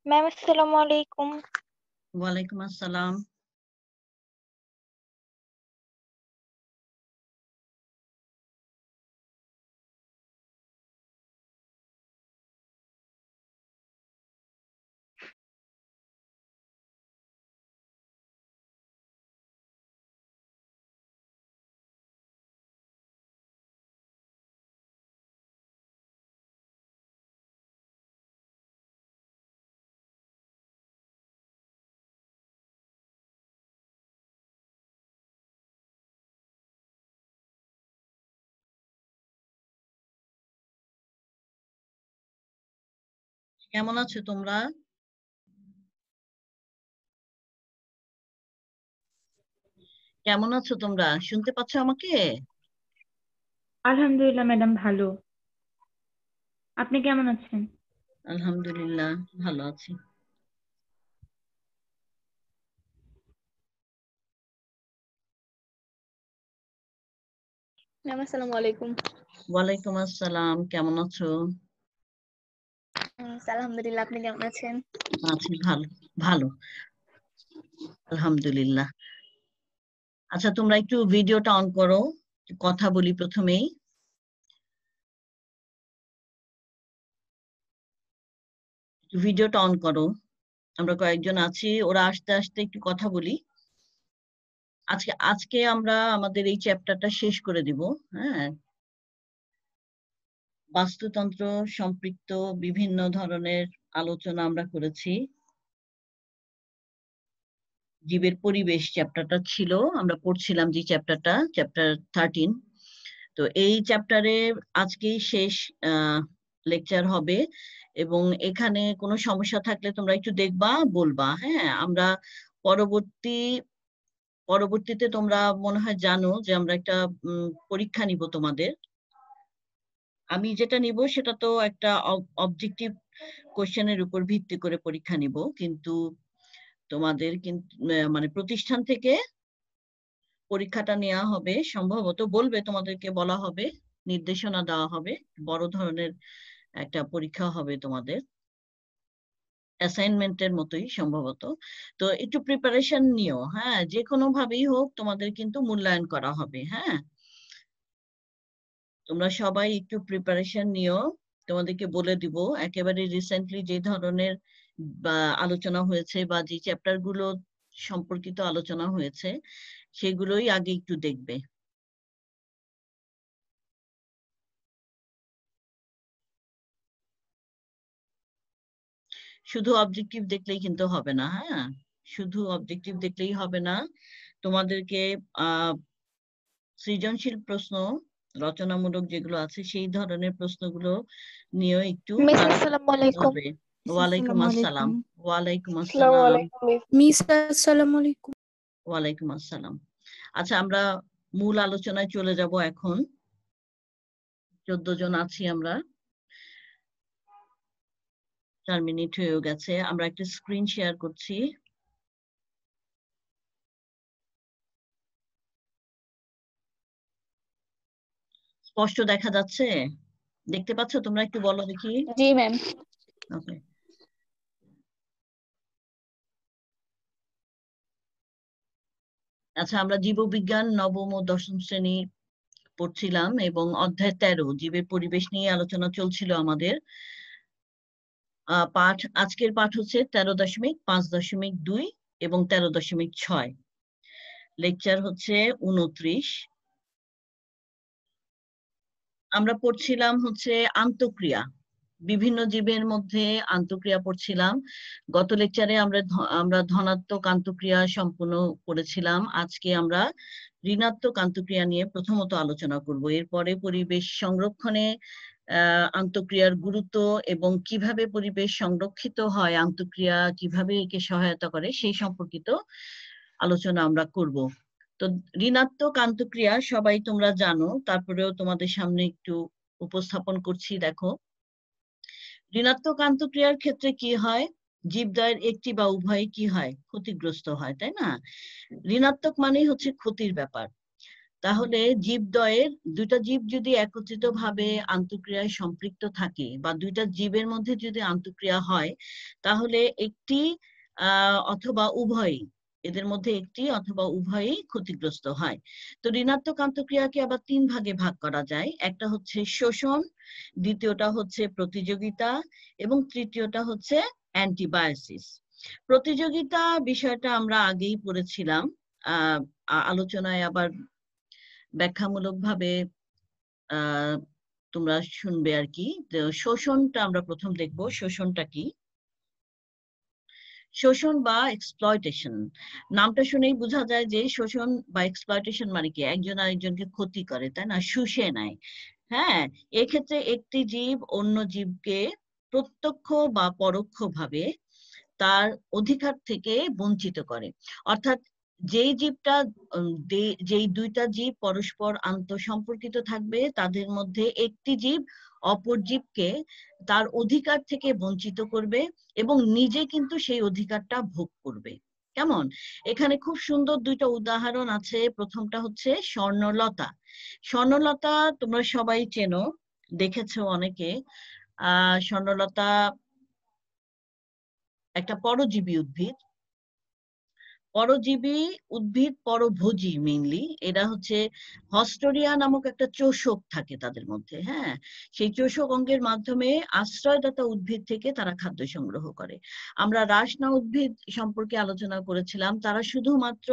Ma'am আসসালামু আলাইকুম। ওয়ালাইকুম আসসালাম। কেমন আছো তোমরা? কেমন আছো তোমরা? শুনতে পাচ্ছ আমাকে? আলহামদুলিল্লাহ ম্যাডাম, ভালো। আপনি কেমন আছেন? আলহামদুলিল্লাহ ভালো আছি। ম্যাম আসসালামু আলাইকুম। ওয়ালাইকুম আসসালাম, কেমন আছো? আলহামদুলিল্লাহ, আপনি কেমন আছেন? আছি ভালো। ভালো, আলহামদুলিল্লাহ। আচ্ছা, তোমরা একটু ভিডিওটা অন করো, কথা বলি প্রথমেই। ভিডিওটা অন করো। আমরা কয়েকজন আছি, ওরা আস্তে আস্তে একটু কথা বলি। আজকে আজকে আমরা আমাদের এই চ্যাপ্টারটা শেষ করে দিব। হ্যাঁ, বাস্তুতন্ত্র সম্পৃক্ত বিভিন্ন ধরনের আলোচনা আমরা করেছি। জীবের পরিবেশ চ্যাপ্টারটা ছিল, আমরা পড়ছিলাম যে চ্যাপ্টার 13। তো এই চ্যাপ্টারে আজকেই শেষ লেকচার হবে, এবং এখানে কোনো সমস্যা থাকলে তোমরা একটু দেখবা, বলবা। হ্যাঁ, আমরা পরবর্তীতে তোমরা মনে হয় জানো যে আমরা একটা পরীক্ষা নিব তোমাদের। আমি যেটা নিব সেটা তো একটা অবজেক্টিভ কোশ্চেনের উপর ভিত্তি করে পরীক্ষা নিব, কিন্তু তোমাদের কিন্তু মানে প্রতিষ্ঠান থেকে পরীক্ষাটা নেওয়া হবে, সম্ভবত বলবে, তোমাদেরকে বলা হবে, নির্দেশনা দেওয়া হবে, বড় ধরনের একটা পরীক্ষা হবে তোমাদের, অ্যাসাইনমেন্টের মতোই সম্ভবত। তো একটু প্রিপারেশন নিও। হ্যাঁ, যে কোনো ভাবেই হোক তোমাদের কিন্তু মূল্যায়ন করা হবে। হ্যাঁ, তোমরা সবাই একটু প্রিপারেশন নিও। তোমাদেরকে বলে দিব একেবারে রিসেন্টলি যে ধরনের বা আলোচনা হয়েছে বা যে চ্যাপ্টার গুলো সম্পর্কিত আলোচনা হয়েছে সেগুলোই আগে একটু দেখবে। শুধু অবজেক্টিভ দেখলেই কিন্তু হবে না। হ্যাঁ, শুধু অবজেক্টিভ দেখলেই হবে না, তোমাদেরকে সৃজনশীল প্রশ্ন, রচনামূলক যেগুলো আছে সেই ধরনের প্রশ্নগুলো নিয়েও একটু মিস কাজ আসসালামু করতে আলাইকুম। হবে। ওয়ালাইকুম আসসালামু আসসালাম। আলাইকুম। ওয়ালাইকুম আসসালামু আসসালাম। আলাইকুম মিস। মিস আসসালামু আলাইকুম। ওয়ালাইকুম আসসালাম। আচ্ছা, আমরা মূল আলোচনায় চলে যাব এখন। 14 জন আছি আমরা, 4 মিনিট হয়ে গেছে। আমরা একটা স্ক্রিন শেয়ার করছি। স্পষ্ট দেখা যাচ্ছে? দেখতে পাচ্ছ তোমরা? একটু বলো দেখি। জি ম্যাম। ওকে। আচ্ছা, আমরা জীববিজ্ঞান নবম ও দশম শ্রেণী পড়ছিলাম, এবং অধ্যায় 13 জীবের পরিবেশ নিয়ে আলোচনা চলছিল আমাদের। আজকের পাঠ হচ্ছে 13.5.2 এবং 13.6। লেকচার হচ্ছে 29। আমরা পড়ছিলাম হচ্ছে আন্তঃক্রিয়া, বিভিন্ন জীবের মধ্যে আন্তঃক্রিয়া পড়ছিলাম। গত লেকচারে আমরা ধনাত্মক আন্তঃক্রিয়া সম্পূর্ণ করেছিলাম। আজকে আমরা ঋণাত্মক আন্তঃক্রিয়া নিয়ে প্রথমত আলোচনা করব। এরপরে পরিবেশ সংরক্ষণে আন্তঃক্রিয়ার গুরুত্ব এবং কিভাবে পরিবেশ সংরক্ষিত হয়, আন্তঃক্রিয়া কিভাবে একে সহায়তা করে, সেই সম্পর্কিত আলোচনা আমরা করব। তো ঋণাত্মক আন্তঃক্রিয়া সবাই তোমরা জানো, তারপরেও তোমাদের সামনে একটু উপস্থাপন করছি। দেখো, ঋণাত্মক আন্তঃক্রিয়ার ক্ষেত্রে কি হয়, জীবদ্বয়ের একটি বা উভয় কি হয়, ক্ষতিগ্রস্ত হয়, তাই না? ঋণাত্মক মানেই হচ্ছে ক্ষতির ব্যাপার। তাহলে জীবদ্বয়ের দুইটা জীব যদি একত্রিতভাবে আন্তঃক্রিয়ায় সম্পৃক্ত থাকে বা দুইটা জীবের মধ্যে যদি আন্তঃক্রিয়া হয়, তাহলে একটি অথবা উভয়ই, এদের মধ্যে একটি অথবা উভয়ই ক্ষতিগ্রস্ত হয়। তো ঋণাত্মক আন্তঃক্রিয়াকে আবার 3 ভাগে ভাগ করা যায়। একটা হচ্ছে শোষণ, দ্বিতীয়টা হচ্ছে প্রতিযোগিতা এবং তৃতীয়টা হচ্ছে অ্যান্টিবায়োসিস। প্রতিযোগিতা বিষয়টা আমরা আগেই পড়েছিলাম, আলোচনায় আবার ব্যাখ্যামূলকভাবে তোমরা শুনবে আর কি। শোষণটা আমরা প্রথম দেখব, শোষণটা কি। শোষণ বা এক্সপ্লয়টেশন, নামটা শুনেই বোঝা যায় যে শোষণ বা এক্সপ্লয়টেশন মানে কি, একজন আরেকজনকে ক্ষতি করে, তাই না, শুষে নেয়। হ্যাঁ, এক্ষেত্রে একটি জীব অন্য জীবকে প্রত্যক্ষ বা পরোক্ষভাবে তার অধিকার থেকে বঞ্চিত করে। অর্থাৎ যেই জীবটা যেই দুইটা জীব পরস্পর আন্তঃসম্পর্কিত থাকবে, তাদের মধ্যে একটি জীব অপর জীবকে তার অধিকার থেকে বঞ্চিত করবে এবং নিজে কিন্তু সেই অধিকারটা ভোগ করবে। কেমন? এখানে খুব সুন্দর দুইটা উদাহরণ আছে। প্রথমটা হচ্ছে স্বর্ণলতা। স্বর্ণলতা তোমরা সবাই চেনো, দেখেছো অনেকে। স্বর্ণলতা একটা পরজীবী উদ্ভিদ। পরজীবী উদ্ভিদ, পরভোজী মেইনলি। এরা হচ্ছে হস্টোরিয়া নামক একটা চোষক থাকে তাদের মধ্যে। হ্যাঁ, সেই চোষক অঙ্গের মাধ্যমে আশ্রয়দাতা উদ্ভিদ থেকে তারা খাদ্য সংগ্রহ করে। আমরা রাসনা উদ্ভিদ সম্পর্কে আলোচনা করেছিলাম। তারা শুধুমাত্র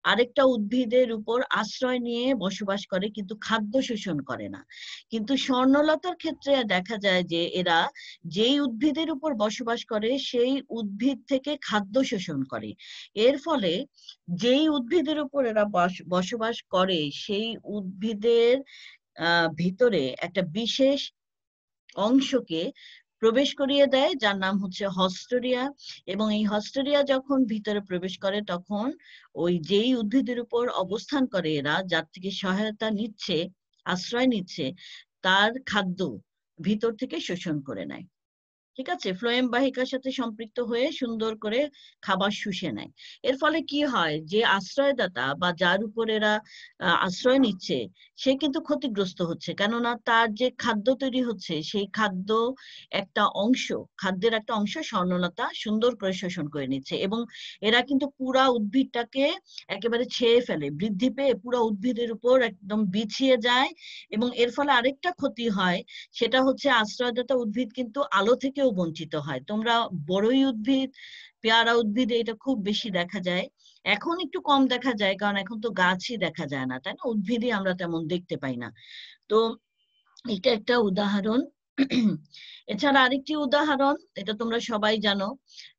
আরেকটা উদ্ভিদের উপর আশ্রয় নিয়ে বসবাস করে, কিন্তু খাদ্য শোষণ করে না। কিন্তু স্বর্ণলতার ক্ষেত্রে দেখা যায় যে এরা যেই উদ্ভিদের উপর বসবাস করে সেই উদ্ভিদ থেকে খাদ্য শোষণ করে। এর ফলে যেই উদ্ভিদের উপর এরা বসবাস করে সেই উদ্ভিদের ভিতরে একটা বিশেষ অংশকে প্রবেশ করিয়ে দেয়, যার নাম হচ্ছে হস্টোরিয়া। এবং এই হস্টোরিয়া যখন ভিতরে প্রবেশ করে, তখন ওই যেই উদ্ভিদের উপর অবস্থান করে এরা, যার থেকে সহায়তা নিচ্ছে, আশ্রয় নিচ্ছে, তার খাদ্য ভিতর থেকে শোষণ করে নেয়। ঠিক আছে, ফ্লোয়েম বাহিকার সাথে সম্পৃক্ত হয়ে সুন্দর করে খাবার শুষে নেয়। এর ফলে কি হয়, যে আশ্রয়দাতা বা যার উপর এরা আশ্রয় নিচ্ছে, সে কিন্তু ক্ষতিগ্রস্ত হচ্ছে। কেননা তার যে খাদ্য তৈরি হচ্ছে, সেই খাদ্য খাদ্যের একটা অংশ স্বর্ণলতা সুন্দর করে শোষণ করে নিচ্ছে। এবং এরা কিন্তু পুরা উদ্ভিদটাকে একেবারে ছেয়ে ফেলে, বৃদ্ধি পেয়ে পুরা উদ্ভিদের উপর একদম বিছিয়ে যায়। এবং এর ফলে আরেকটা ক্ষতি হয়, সেটা হচ্ছে আশ্রয়দাতা উদ্ভিদ কিন্তু আলো থেকেও বঞ্চিত হয়। তোমরা বড়ই উদ্ভিদ, পেয়ারা উদ্ভিদ এটা খুব বেশি দেখা যায়। এখন একটু কম দেখা যায়, কারণ এখন তো গাছই দেখা যায় না, তাই না, উদ্ভিদই আমরা তেমন দেখতে পাই না। তো এটা একটা উদাহরণ। এছাড়া আরেকটি উদাহরণ, এটা তোমরা সবাই জানো,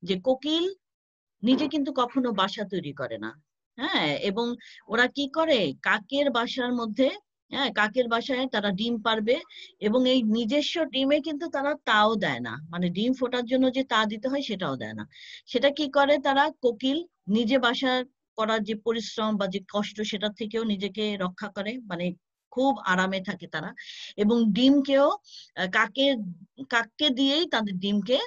যে কোকিল নিজে কিন্তু কখনো বাসা তৈরি করে না। হ্যাঁ, এবং ওরা কি করে, কাকের বাসার মধ্যে, হ্যাঁ, কাকের বাসায় তারা ডিম পারবে, এবং এই নিজস্ব ডিমে কিন্তু তারা তাও দেয় না, মানে ডিম ফোটার জন্য যে তা দিতে হয় সেটাও দেয় না। সেটা কি করে, তারা কোকিল নিজে বাসা করার যে পরিশ্রম বা যে কষ্ট, সেটা থেকেও নিজেকে রক্ষা করে, মানে খুব আরামে থাকে তারা। এবং ডিমকেও কাককে দিয়েই তাদের ডিমকে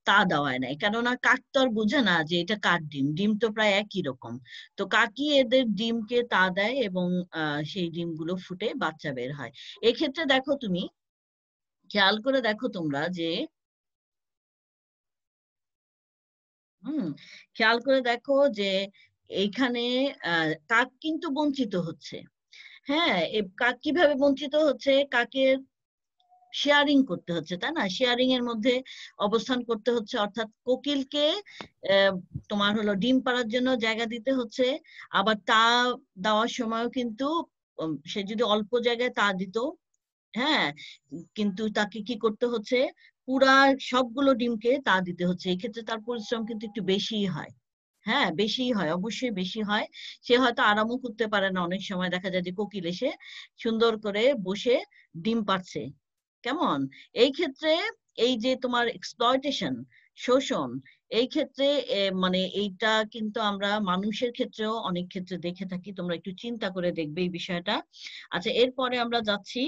তা দেওয়ায় নাই, কেননা কাক তো আর বুঝে না যে এটা কার ডিম, ডিম তো প্রায় একই রকম। তো কাকই এদের ডিমকে তা দেয় এবং সেই ডিমগুলো ফুটে বাচ্চা বের হয়। এক্ষেত্রে দেখো, তুমি খেয়াল করে দেখো তোমরা যে খেয়াল করে দেখো যে এইখানে কাক কিন্তু বঞ্চিত হচ্ছে। হ্যাঁ, কাক কিভাবে বঞ্চিত হচ্ছে, কাকের শেয়ারিং করতে হচ্ছে, তাই না, শেয়ারিং এর মধ্যে অবস্থান করতে হচ্ছে। অর্থাৎ কোকিলকে তোমার হলো ডিম পাড়ার জন্য জায়গা দিতে হচ্ছে, আবার তা দেওয়ার সময়ও কিন্তু সে যদি অল্প জায়গায় তা দিত, হ্যাঁ, কিন্তু তাকে কি করতে হচ্ছে, পুরা সবগুলো ডিমকে তা দিতে হচ্ছে। এক্ষেত্রে তার পরিশ্রম কিন্তু একটু বেশিই হয়। হ্যাঁ, বেশি হয়, অবশ্যই বেশি হয়। সে হয়তো আরামও করতে পারে না। অনেক সময় দেখা যায় যে কোকিল এসে সুন্দর করে বসে ডিম পাড়ছে। কেমন? এই ক্ষেত্রে এই যে তোমার এক্সপ্লয়টেশন, শোষণ, এই ক্ষেত্রে মানে এইটা কিন্তু আমরা মানুষের ক্ষেত্রেও অনেক ক্ষেত্রে দেখে থাকি। তোমরা একটু চিন্তা করে দেখবে এই বিষয়টা। আচ্ছা, এরপরে আমরা যাচ্ছি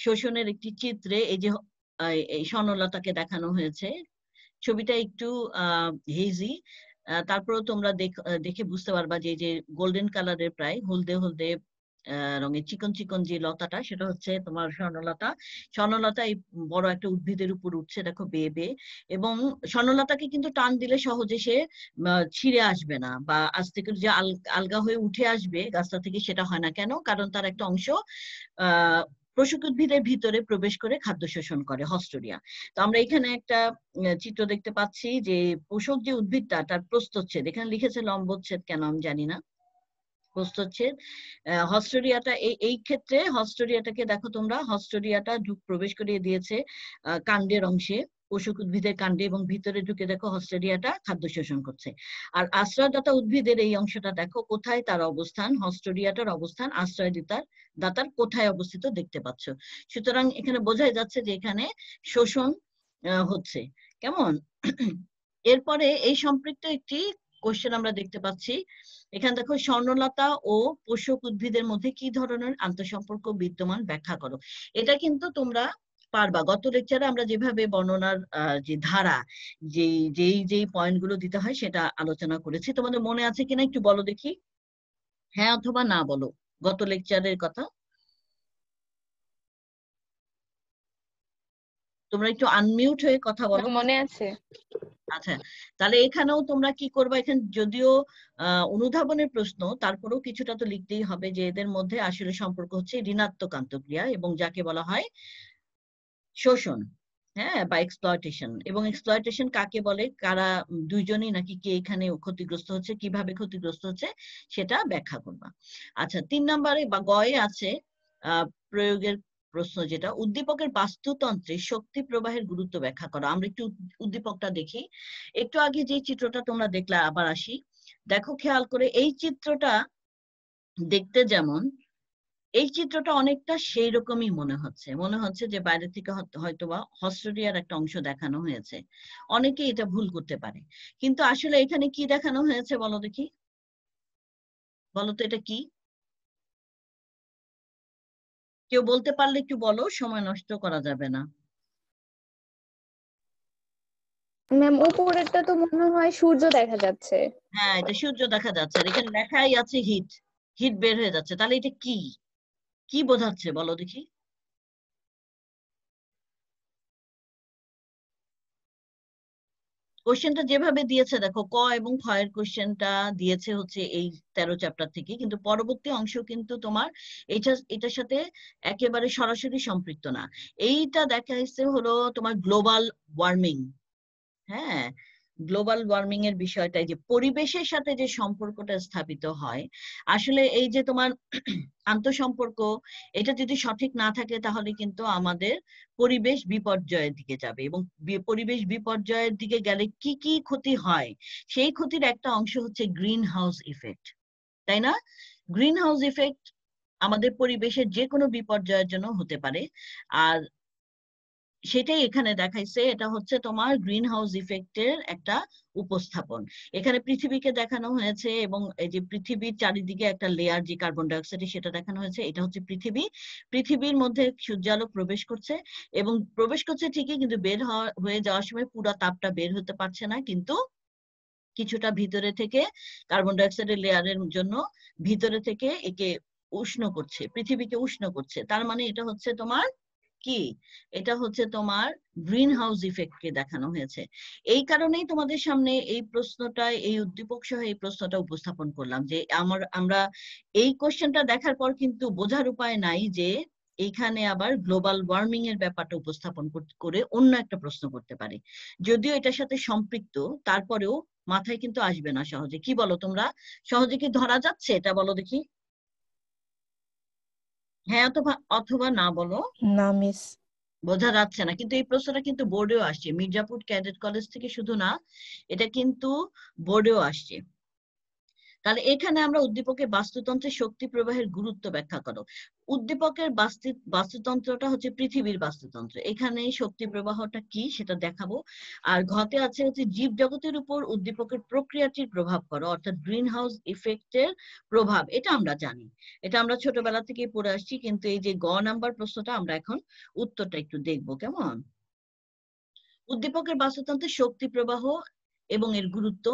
শোষণের একটি চিত্রে। এই যে এই স্বর্ণলতাকে দেখানো হয়েছে, ছবিটা একটু হেজি। তারপরেও তোমরা দেখে বুঝতে পারবা যে যে গোল্ডেন কালারের প্রায় হলদে হলদে রঙের চিকন চিকন যে লতাটা, সেটা হচ্ছে তোমার স্বর্ণলতা। স্বর্ণলতা এই বড় একটা উদ্ভিদের উপর উঠছে, দেখো বেয়ে বেয়ে। এবং স্বর্ণলতাকে কিন্তু টান দিলে সহজে সে ছিঁড়ে আসবে না, বা আজ থেকে যে আলগা হয়ে উঠে আসবে গাছটা থেকে, সেটা হয় না। কেন? কারণ তার একটা অংশ পোষক উদ্ভিদের ভিতরে প্রবেশ করে খাদ্য শোষণ করে, হস্টোরিয়া। তো আমরা এখানে একটা চিত্র দেখতে পাচ্ছি যে পোষক যে উদ্ভিদটা, তার প্রস্থচ্ছেদ, এখানে লিখেছে লম্বচ্ছেদ, কেন আমি জানি না, প্রস্থচ্ছেদ। হস্টোরিয়াটা এই ক্ষেত্রে হস্টোরিয়াটাকে দেখো তোমরা, হস্টোরিয়াটা প্রবেশ করিয়ে দিয়েছে কাণ্ডের অংশে, পোষক উদ্ভিদের কাণ্ডে, এবং ভিতরে ঢুকে দেখো হস্টোরিয়াটা খাদ্য শোষণ করছে। আর আশ্রয়দাতা উদ্ভিদের এই অংশটা দেখো কোথায় তার অবস্থান, হস্টোরিয়াটার অবস্থান দাতার কোথায় অবস্থিত দেখতে পাচ্ছ। সুতরাং এখানে বোঝাই যাচ্ছে যে এখানে শোষণ হচ্ছে। কেমন? এরপরে এই সম্পৃক্ত একটি কোশ্চেন আমরা দেখতে পাচ্ছি। এখানে দেখো, স্বর্ণলতা ও পোষক উদ্ভিদের মধ্যে কি ধরনের আন্তঃসম্পর্ক বিদ্যমান ব্যাখ্যা করো। এটা কিন্তু তোমরা পারবা। গত লেকচারে আমরা যেভাবে বর্ণনার যে ধারা, যেই পয়েন্টগুলো দিতে হয় সেটা আলোচনা করেছি। তোমাদের মনে আছে কিনা একটু বলো দেখি, হ্যাঁ অথবা না বলো, গত লেকচারের কথা। তোমরা একটু আনমিউট হয়ে কথা বলো। মনে আছে। আচ্ছা, তাহলে এখানেও তোমরা কি করবা, এখানে যদিও অনুধাবনের প্রশ্ন, তারপরেও কিছুটা তো লিখতেই হবে যে এদের মধ্যে আসলে সম্পর্ক হচ্ছে ঋণাত্মক আন্তঃক্রিয়া, এবং যাকে বলা হয় শোষণ, হ্যাঁ, বা এক্সপ্লয়টেশন। এবং এক্সপ্লয়টেশন কাকে বলে, কারা দুইজনই নাকি কে এখানে ক্ষতিগ্রস্ত হচ্ছে, কিভাবে ক্ষতিগ্রস্ত হচ্ছে, সেটা ব্যাখ্যা করবা। আচ্ছা, 3 নম্বরে বা গয়ে আছে প্রয়োগের প্রশ্ন, যেটা উদ্দীপকের বাস্তুতন্ত্রে শক্তি প্রবাহের গুরুত্ব ব্যাখ্যা করো। আমরা একটু উদ্দীপকটা দেখি। একটু আগে যে চিত্রটা তোমরা দেখলে, আবার আসি, দেখো খেয়াল করে, এই চিত্রটা দেখতে যেমন, এই চিত্রটা অনেকটা সেই রকমই মনে হচ্ছে যে বাইরে থেকে হয়তোবা হস্টোরিয়ার একটা অংশ দেখানো হয়েছে। অনেকে এটা ভুল করতে পারে, কিন্তু আসলে এখানে কি দেখানো হয়েছে বলো দেখি, বলো তো এটা কি? কেউ বলতে পারলে একটু বলো, সময় নষ্ট করা যাবে না। ম্যাম, উপরেরটা তো মনে হয় সূর্য দেখা যাচ্ছে। হ্যাঁ, এটা সূর্য দেখা যাচ্ছে, আর এখানে লেখাই আছে হিট, হিট বের হয়ে যাচ্ছে। তাহলে এটা কি কি বোঝাচ্ছে বলো দেখি? কোশ্চেনটা যেভাবে দিয়েছে দেখো, ক এবং খ এর কোশ্চেনটা দিয়েছে হচ্ছে এই 13 চ্যাপ্টার থেকে, কিন্তু পরবর্তী অংশ কিন্তু তোমার এটার সাথে একেবারে সরাসরি সম্পৃক্ত না। এইটা দেখাইছে হলো তোমার গ্লোবাল ওয়ার্মিং। হ্যাঁ, গ্লোবাল ওয়ার্মিং এর বিষয়টা, যে পরিবেশের সাথে যে সম্পর্কটা স্থাপিত হয়, আসলে এই যে তোমার আন্তঃসম্পর্ক, এটা যদি সঠিক না থাকে তাহলে কিন্তু আমাদের পরিবেশ বিপর্যয়ের দিকে যাবে। এবং পরিবেশ বিপর্যয়ের দিকে গেলে কি কি ক্ষতি হয়, সেই ক্ষতির একটা অংশ হচ্ছে গ্রিন হাউস ইফেক্ট, তাই না? গ্রিন হাউস ইফেক্ট আমাদের পরিবেশের যে কোনো বিপর্যয়ের জন্য হতে পারে। আর সেটাই এখানে দেখাইছে, এটা হচ্ছে তোমার গ্রিন হাউস ইফেক্টের একটা উপস্থাপন। এখানে পৃথিবীকে দেখানো হয়েছে, এবং এই যে পৃথিবীর চারিদিকে একটা লেয়ার যে কার্বন ডাইঅক্সাইড, সেটা দেখানো হয়েছে। এটা হচ্ছে পৃথিবী, পৃথিবীর মধ্যে সূর্যালো প্রবেশ করছে, এবং প্রবেশ করছে ঠিকই, কিন্তু বের হয়ে যাওয়ার সময় পুরো তাপটা বের হতে পারছে না, কিন্তু কিছুটা ভিতরে থেকে কার্বন ডাইঅক্সাইডের লেয়ারের জন্য ভিতরে থেকে একে উষ্ণ করছে, পৃথিবীকে উষ্ণ করছে। তার মানে এটা হচ্ছে তোমার কি, এটা হচ্ছে তোমার গ্রিন হাউস ইফেক্টকে দেখানো হয়েছে। এই কারণেই তোমাদের সামনে এই প্রশ্নটা, এই উদ্দীপক সহ এই প্রশ্নটা উপস্থাপন করলাম, যে আমরা এই কোশ্চেনটা দেখার পর কিন্তু বোঝার উপায় নাই যে এইখানে আবার গ্লোবাল ওয়ার্মিং এর ব্যাপারটা উপস্থাপন করে অন্য একটা প্রশ্ন করতে পারে। যদিও এটার সাথে সম্পৃক্ত, তারপরেও মাথায় কিন্তু আসবে না সহজে। কি বলো তোমরা, সহজে কি ধরা যাচ্ছে এটা বলো দেখি, হ্যাঁ অথবা অথবা না বলো। না মিস। বোঝা যাচ্ছে না, কিন্তু এই প্রশ্নটা কিন্তু বোর্ডেও আসছে, মির্জাপুর ক্যাডেট কলেজ থেকে শুধু না, এটা কিন্তু বোর্ডেও আসছে। তাহলে এখানে আমরা উদ্দীপকের বাস্তুতন্ত্রের শক্তি প্রবাহের গুরুত্ব ব্যাখ্যা করো। উদ্দীপকের বাস্তুতন্ত্রটা হচ্ছে পৃথিবীর বাস্তুতন্ত্র, এখানে শক্তি প্রবাহটা কি সেটা দেখাবো। আর ঘতে আছে হচ্ছে জীব জগতের উপর উদ্দীপকের প্রক্রিয়াটির প্রভাব করো, অর্থাৎ গ্রিন হাউস ইফেক্টের প্রভাব। এটা আমরা জানি, এটা আমরা ছোটবেলা থেকে পড়ে আসছি, কিন্তু এই যে গ নাম্বার প্রশ্নটা আমরা এখন উত্তরটা একটু দেখবো। কেমন? উদ্দীপকের বাস্তুতন্ত্রের শক্তি প্রবাহ এবং এর গুরুত্ব,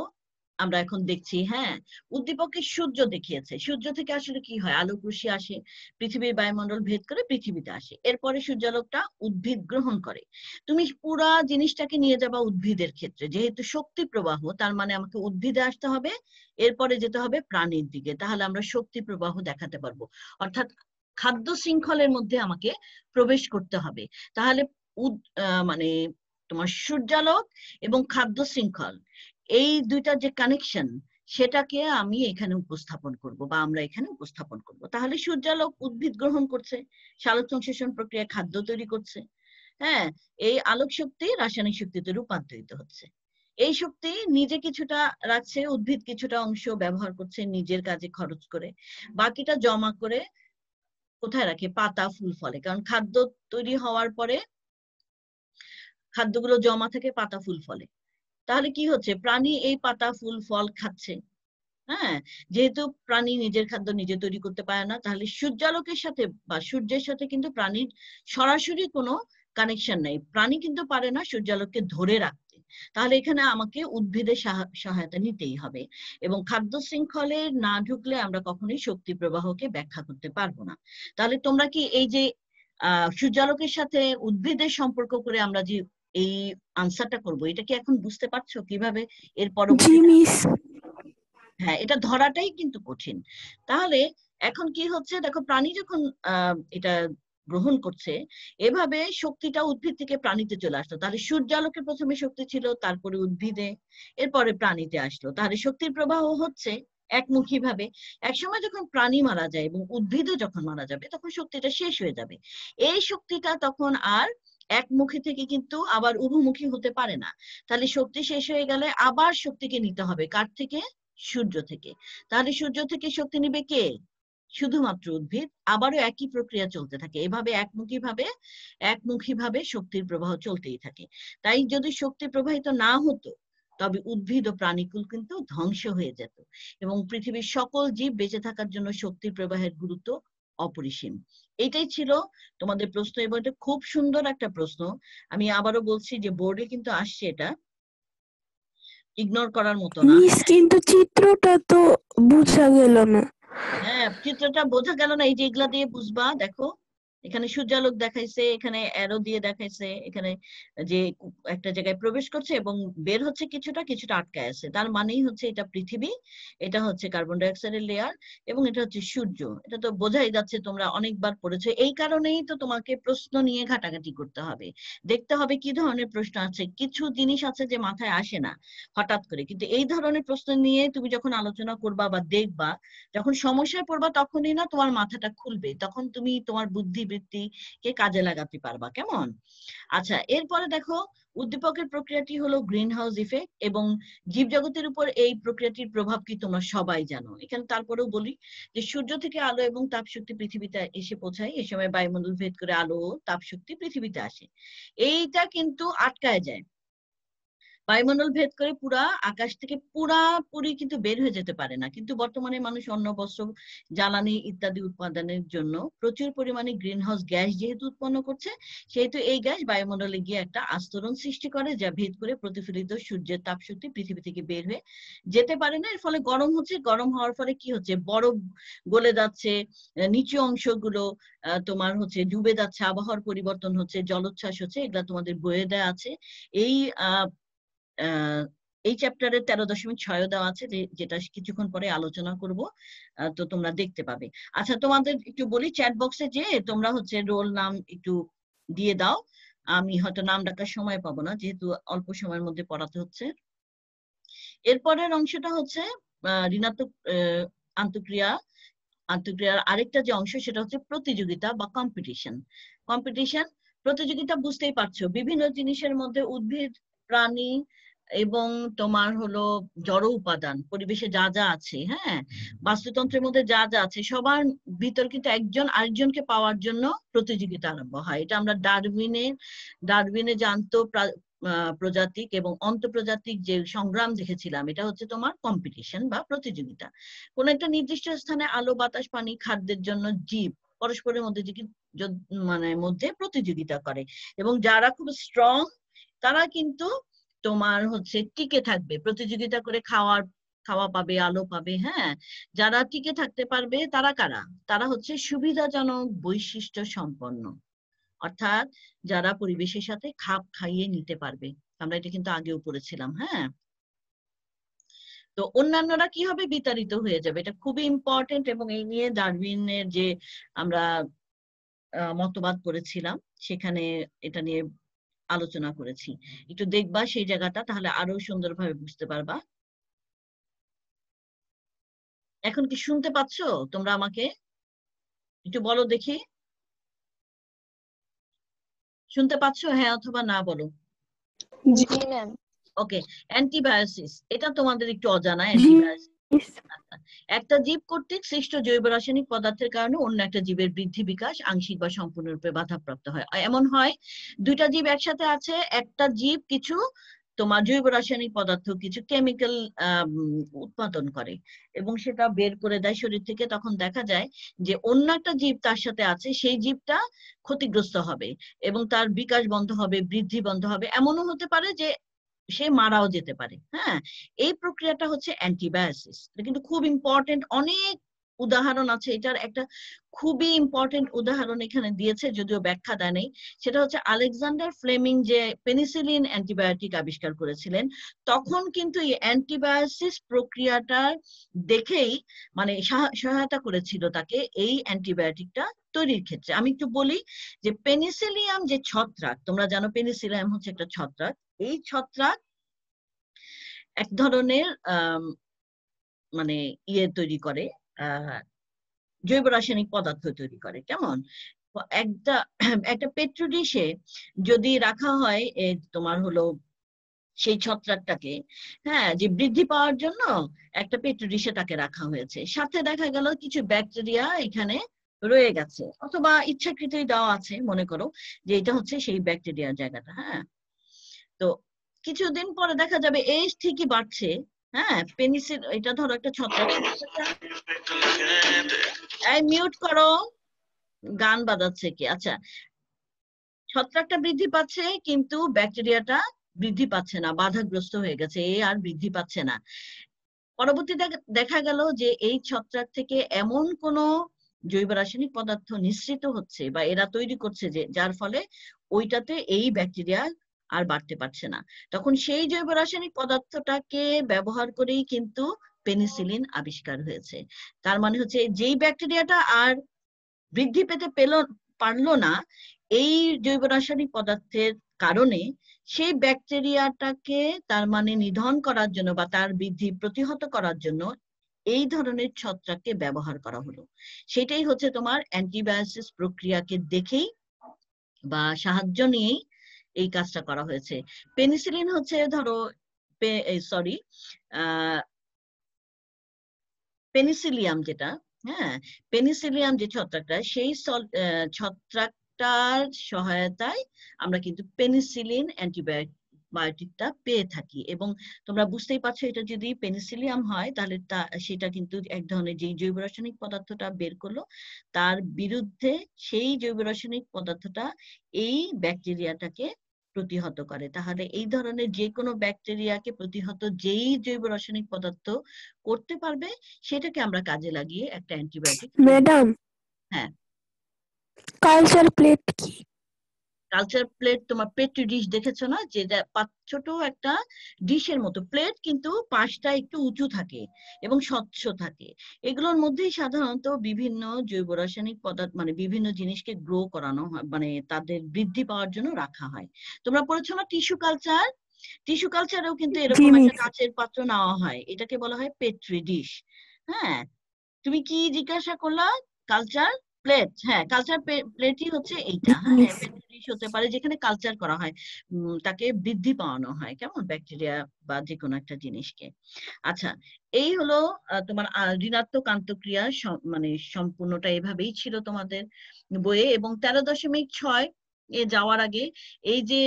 আমরা এখন দেখছি। হ্যাঁ, উদ্দীপকে সূর্য দেখিয়েছে। সূর্য থেকে আসলে কি হয়, আলোক রশ্মি আসে, পৃথিবীর বায়ুমণ্ডল ভেদ করে পৃথিবীতে আসে, এরপরে সূর্যালোকটা উদ্ভিদ গ্রহণ করে। তুমি পুরা জিনিসটাকে নিয়ে যাবা উদ্ভিদের ক্ষেত্রে, যেহেতু শক্তি প্রবাহ, তার মানে আমাকে উদ্ভিদে আসতে হবে, এরপরে যেতে হবে প্রাণীর দিকে, তাহলে আমরা শক্তি প্রবাহ দেখাতে পারবো। অর্থাৎ খাদ্য শৃঙ্খলের মধ্যে আমাকে প্রবেশ করতে হবে। তাহলে মানে তোমার সূর্যালোক এবং খাদ্য শৃঙ্খল, এই দুইটা যে কানেকশন, সেটাকে আমি এখানে উপস্থাপন করব বা আমরা এখানে উপস্থাপন করব। তাহলে সূর্যালোক উদ্ভিদ গ্রহণ করছে, সালোক সংশ্লেষণ প্রক্রিয়া খাদ্য তৈরি করছে। হ্যাঁ, এই আলোক শক্তি রাসায়নিক শক্তিতে রূপান্তরিত হচ্ছে। এই শক্তি নিজে কিছুটা রাখছে, উদ্ভিদ কিছুটা অংশ ব্যবহার করছে নিজের কাজে খরচ করে, বাকিটা জমা করে কোথায় রাখে, পাতা ফুল ফলে। কারণ খাদ্য তৈরি হওয়ার পরে খাদ্যগুলো জমা থেকে পাতা ফুল ফলে। তাহলে কি হচ্ছে, প্রাণী এই পাতা ফুল ফল খাচ্ছে। হ্যাঁ, যেহেতু প্রাণী নিজের খাদ্য নিজে তৈরি করতে পারে না, তাহলে সূর্যালোকের সাথে বা সূর্যের সাথে কিন্তু প্রাণীর সরাসরি কোনো কানেকশন নেই। প্রাণী কিন্তু পারে না সূর্যালোককে ধরে রাখতে। তাহলে এখানে আমাকে উদ্ভিদের সহায়তা নিতেই হবে, এবং খাদ্য শৃঙ্খলে না ঢুকলে আমরা কখনোই শক্তি প্রবাহকে ব্যাখ্যা করতে পারবো না। তাহলে তোমরা কি এই যে সূর্যালোকের সাথে উদ্ভিদের সম্পর্ক করে আমরা যে এই আনসারটা করবো, এটা কি এখন বুঝতে পারছো কিভাবে এর জি পরবর্তীতে? মিস। হ্যাঁ, এটা ধরাটাই কিন্তু কঠিন। তাহলে এখন কি হচ্ছে, দেখো প্রাণী যখন এটা গ্রহণ করছে, এভাবে শক্তিটা উদ্ভিদ থেকে প্রাণীতে চলে আসলো। তাহলে সূর্যালোকে প্রথমে শক্তি ছিল, তারপরে উদ্ভিদে, এরপরে প্রাণীতে আসলো। তাহলে শক্তির প্রবাহ হচ্ছে একমুখী ভাবে। একসময় যখন প্রাণী মারা যায় এবং উদ্ভিদও যখন মারা যাবে, তখন শক্তিটা শেষ হয়ে যাবে। এই শক্তিটা তখন আর একমুখী থেকে কিন্তু আবার উভমুখী হতে পারে না। তাহলে শক্তি শেষ হয়ে গেলে আবার শক্তিকে নিতে হবে কার থেকে, সূর্য থেকে। তাহলে সূর্য থেকে শক্তি নিবে কে, শুধুমাত্র উদ্ভিদ। আবারও একই প্রক্রিয়া চলতে থাকে, এভাবে একমুখী ভাবে শক্তির প্রবাহ চলতেই থাকে। তাই যদি শক্তি প্রবাহিত না হতো, তবে উদ্ভিদ ও প্রাণীকুল কিন্তু ধ্বংস হয়ে যেত, এবং পৃথিবীর সকল জীব বেঁচে থাকার জন্য শক্তির প্রবাহের গুরুত্ব অপরিসীম। এটাই ছিল তোমাদের প্রশ্ন, এবং এটা খুব সুন্দর একটা প্রশ্ন। আমি আবারও বলছি যে বোর্ডে কিন্তু আসছে, এটা ইগনোর করার মতো না। মিস কিন্তু চিত্রটা তো বোঝা গেল না। হ্যাঁ, চিত্রটা বোঝা গেল না, এই যে এগুলা দিয়ে বুঝবা। দেখো, এখানে সূর্যালোক দেখাইছে, এখানে অ্যারো দিয়ে দেখাইছে, এখানে যে একটা জায়গায় প্রবেশ করছে এবং বের হচ্ছে, কিছুটা কিছুটা আটকায় আছে, তার মানেই হচ্ছে এটা পৃথিবী, এটা হচ্ছে কার্বন ডাই অক্সাইডের লেয়ার, এবং এটা হচ্ছে সূর্য। এটা তো বোঝাই যাচ্ছে, তোমরা অনেকবার পড়েছো। এই কারণেই তো তোমাকে প্রশ্ন নিয়ে ঘাটাঘাটি করতে হবে, দেখতে হবে কি ধরনের প্রশ্ন আছে। কিছু জিনিস আছে যে মাথায় আসে না হঠাৎ করে, কিন্তু এই ধরনের প্রশ্ন নিয়ে তুমি যখন আলোচনা করবা বা দেখবা, যখন সমস্যায় পড়বা, তখনই না তোমার মাথাটা খুলবে, তখন তুমি তোমার বুদ্ধিবৃত্তিকে কাজে লাগাতে পারবা। কেমন? আচ্ছা, এরপরে দেখো, উদ্দীপকের প্রক্রিয়াটি হলো গ্রিন হাউস ইফেক্ট, এবং জীবজগতের উপর এই প্রক্রিয়াটির প্রভাব কি তোমরা সবাই জানো। এখানে তারপরেও বলি যে সূর্য থেকে আলো এবং তাপশক্তি পৃথিবীতে এসে পৌঁছায়। এই সময় বায়ুমণ্ডল ভেদ করে আলো ও তাপশক্তি পৃথিবীতে আসে। এইটা কিন্তু আটকায় যায়, বায়ুমণ্ডল ভেদ করে পুরা আকাশ থেকে পুরাপুরি কিন্তু বের হয়ে যেতে পারে না। কিন্তু বর্তমানে মানুষ অন্ন, বস্ত্র, জ্বালানি ইত্যাদি উৎপাদনের জন্য প্রচুর পরিমাণে গ্রিন হাউস গ্যাস যেহেতু উৎপন্ন করছে, সেহেতু এই গ্যাস বায়ুমণ্ডলে গিয়ে একটা আস্তরণ সৃষ্টি করে, যা ভেদ করে প্রতিফলিত সূর্যের তাপশক্তি পৃথিবী থেকে বের হয়ে যেতে পারে না। এর ফলে গরম হচ্ছে, গরম হওয়ার ফলে কি হচ্ছে, বরফ গলে যাচ্ছে, নিচু অংশগুলো তোমার হচ্ছে ডুবে যাচ্ছে, আবহাওয়ার পরিবর্তন হচ্ছে, জলোচ্ছ্বাস হচ্ছে। এগুলা তোমাদের বইয়ে দেওয়া আছে। এই এই চ্যাপ্টারে 13.6 দেওয়া আছে, যেটা কিছুক্ষণ পরে আলোচনা করব, তো তোমরা দেখতে পাবে। আচ্ছা, তোমাদের একটু বলি, চ্যাট বক্সে যে তোমরা হচ্ছে রোল নাম একটু দিয়ে দাও। আমি হয়তো নাম ডাকার সময় পাবো না, যেহেতু অল্প সময়ের মধ্যে পড়াতে হচ্ছে। এরপরের অংশটা হচ্ছে ঋণাত্মক আন্তঃক্রিয়ার আরেকটা যে অংশ, সেটা হচ্ছে প্রতিযোগিতা বা কম্পিটিশন। প্রতিযোগিতা বুঝতেই পারছো, বিভিন্ন জিনিসের মধ্যে উদ্ভিদ, প্রাণী এবং তোমার হলো জড় উপাদান, পরিবেশে যা যা আছে, হ্যাঁ, বাস্তুতন্ত্রের মধ্যে যা যা আছে, সবার ভিতর কিন্তু একজন আরেকজনকে পাওয়ার জন্য প্রতিযোগিতা আরম্ভ হয়। এটা আমরা ডারউইনে যে প্রজাতিক এবং অন্তঃপ্রজাতিক যে সংগ্রাম দেখেছিলাম, এটা হচ্ছে তোমার কম্পিটিশন বা প্রতিযোগিতা। কোন একটা নির্দিষ্ট স্থানে আলো, বাতাস, পানি, খাদ্যের জন্য জীব পরস্পরের মধ্যে মধ্যে প্রতিযোগিতা করে, এবং যারা খুব স্ট্রং, তারা কিন্তু তোমার হচ্ছে টিকে থাকবে, প্রতিযোগিতা করে খাওয়ার খাওয়া পাবে, আলো পাবে। হ্যাঁ, যারা টিকে থাকতে পারবে তারা কারা? তারা হচ্ছে সুবিধাজনক বৈশিষ্ট্য সম্পন্ন, অর্থাৎ যারা পরিবেশের সাথে খাপ খাইয়ে নিতে পারবে। আমরা এটা কিন্তু আগেও পড়েছিলাম। হ্যাঁ, তো অন্যান্যরা কি হবে? বিতাড়িত হয়ে যাবে। এটা খুবই ইম্পর্টেন্ট, এবং এই নিয়ে ডারউইনের যে আমরা মতবাদ করেছিলাম সেখানে এটা নিয়ে আলোচনা করেছি। একটু দেখবা সেই জায়গাটা, তাহলে আরো সুন্দরভাবে বুঝতে পারবা। এখন কি শুনতে পাচ্ছো তোমরা আমাকে? একটু বলো দেখি, শুনতে পাচ্ছো হ্যাঁ অথবা না বলো। জি ম্যাম। ওকে, অ্যান্টিবায়োসিস এটা তোমাদের একটু অজানা। জি অ্যান্টিবায়োসিস মিস। একটা জীব কর্তৃক সৃষ্ট জৈব রাসায়নিক পদার্থের কারণে অন্য একটা জীবের বৃদ্ধি বিকাশ আংশিক বা সম্পূর্ণরূপে বাধাপ্রাপ্ত হয়। এমন হয় দুইটা জীব একসাথে আছে, একটা জীব কিছু তোমার জৈব রাসায়নিক পদার্থ, কিছু কেমিক্যাল উৎপাদন করে এবং সেটা বের করে দেয় শরীর থেকে। তখন দেখা যায় যে অন্য একটা জীব তার সাথে আছে, সেই জীবটা ক্ষতিগ্রস্ত হবে এবং তার বিকাশ বন্ধ হবে, বৃদ্ধি বন্ধ হবে। এমনও হতে পারে যে সে মারাও যেতে পারে। হ্যাঁ, এই প্রক্রিয়াটা হচ্ছে অ্যান্টিবায়োসিস। এটা কিন্তু খুব ইম্পর্টেন্ট, অনেক উদাহরণ আছে। এটার একটা খুবই ইম্পর্টেন্ট উদাহরণ এখানে দিয়েছে, যদিও ব্যাখ্যা দেয় নেই। সেটা হচ্ছে আলেকজান্ডার ফ্লেমিং যে পেনিসিলিন অ্যান্টিবায়োটিক আবিষ্কার করেছিলেন, তখন কিন্তু এই অ্যান্টিবায়োসিস প্রক্রিয়াটা দেখেই মানে সহায়তা করেছিল তাকে এই অ্যান্টিবায়োটিকটা তৈরির ক্ষেত্রে। আমি একটু বলি যে পেনিসিলিয়াম যে ছত্রাক, তোমরা জানো পেনিসিলিয়াম হচ্ছে একটা ছত্রাক। এই ছত্রাক এক ধরনের মানে তৈরি করে, জৈব রাসায়নিক পদার্থ তৈরি করে। কেমন? একটা একটা পেট্রো ডিশে যদি রাখা হয় তোমার হলো সেই ছত্রাকটাকে, হ্যাঁ, যে বৃদ্ধি পাওয়ার জন্য একটা পেট্রো ডিশে তাকে রাখা হয়েছে, সাথে দেখা গেল কিছু ব্যাকটেরিয়া এখানে রয়ে গেছে, অথবা ইচ্ছাকৃতই দেওয়া আছে, মনে করো যে এটা হচ্ছে সেই ব্যাকটেরিয়ার জায়গাটা। হ্যাঁ, তো কিছুদিন পরে দেখা যাবে এই ঠিকই বাড়ছে। হ্যাঁ, পেনিসিল এটা ধরো একটা ছত্রাক, মিউট করো, গান বাজাচ্ছে কি? আচ্ছা, ছত্রাকটা বৃদ্ধি পাচ্ছে কিন্তু ব্যাকটেরিয়াটা বৃদ্ধি পাচ্ছে না, বাধাগ্রস্ত হয়ে গেছে, আর বৃদ্ধি পাচ্ছে না। পরবর্তীতে দেখা গেল যে এই ছত্রাক থেকে এমন কোন জৈব রাসায়নিক পদার্থ নিঃসৃত হচ্ছে বা এরা তৈরি করছে যে যার ফলে ওইটাতে এই ব্যাকটেরিয়া আর বাড়তে পারছে না। তখন সেই জৈব রাসায়নিক পদার্থটাকে ব্যবহার করেই কিন্তু পেনিসিলিন আবিষ্কার হয়েছে। তার মানে হচ্ছে যেই ব্যাকটেরিয়াটা আর বৃদ্ধি পেতে পারলো না এই জৈব রাসায়নিক পদার্থের কারণে, সেই ব্যাকটেরিয়াটাকে তার মানে নিধন করার জন্য বা তার বৃদ্ধি প্রতিহত করার জন্য এই ধরনের ছত্রাককে ব্যবহার করা হলো। সেটাই হচ্ছে তোমার অ্যান্টিবায়োসিস প্রক্রিয়াকে দেখেই বা সাহায্য নিয়েই এই কাজটা করা হয়েছে। পেনিসিলিন হচ্ছে ধরো পেনিসিলিয়াম যেটা, হ্যাঁ, পেনিসিলিয়াম যে ছত্রাকটা, সেই ছত্রাকটার সহায়তায় আমরা কিন্তু পেনিসিলিন অ্যান্টিবায়োটিকটা পেয়ে থাকি। এবং তোমরা বুঝতেই পারছো এটা যদি পেনিসিলিয়াম হয় তাহলে সেটা কিন্তু এক ধরনের যে জৈব রাসায়নিক পদার্থটা বের করলো তার বিরুদ্ধে সেই জৈব রাসায়নিক পদার্থটা এই ব্যাকটেরিয়াটাকে প্রতিহত করে। তাহলে এই ধরনের যে কোনো ব্যাকটেরিয়াকে প্রতিহত যেই জৈব রাসায়নিক পদার্থ করতে পারবে সেটাকে আমরা কাজে লাগিয়ে একটা অ্যান্টিবায়োটিক। ম্যাডাম, হ্যাঁ, কালচার প্লেট কি? কালচার প্লেট তোমার পেট্রি ডিশ দেখেছো না, যেটা ছোট একটা ডিশের মতো প্লেট, কিন্তু পাশটা একটু উঁচু থাকে এবং স্বচ্ছ থাকে। এগুলোর মধ্যেই সাধারণত বিভিন্ন জৈব রাসায়নিক পদার্থ মানে বিভিন্ন জিনিসকে গ্রো করানো হয়, মানে তাদের বৃদ্ধি পাওয়ার জন্য রাখা হয়। তোমরা পড়েছো না টিস্যু কালচার? টিস্যু কালচারেও কিন্তু জি এরকম একটা মিস। কাচের পাত্র নেওয়া হয়, এটাকে বলা হয় পেট্রি ডিশ। হ্যাঁ, তুমি কি জিজ্ঞাসা করলা? Culture plate. হ্যাঁ, কালচার প্লেটই হচ্ছে এইটা। জি হ্যাঁ, মিস। পেট্রি ডিশ হতে পারে যেখানে কালচার করা হয়, তাকে বৃদ্ধি পাওয়ানো হয়, কেমন, ব্যাকটেরিয়া বা যে কোনো একটা জিনিসকে। আচ্ছা, এই হলো তোমার ঋণাত্মক আন্তঃক্রিয়া মানে সম্পূর্ণটা এভাবেই ছিল তোমাদের বইয়ে। এবং 13.6 এ যাওয়ার আগে এই যে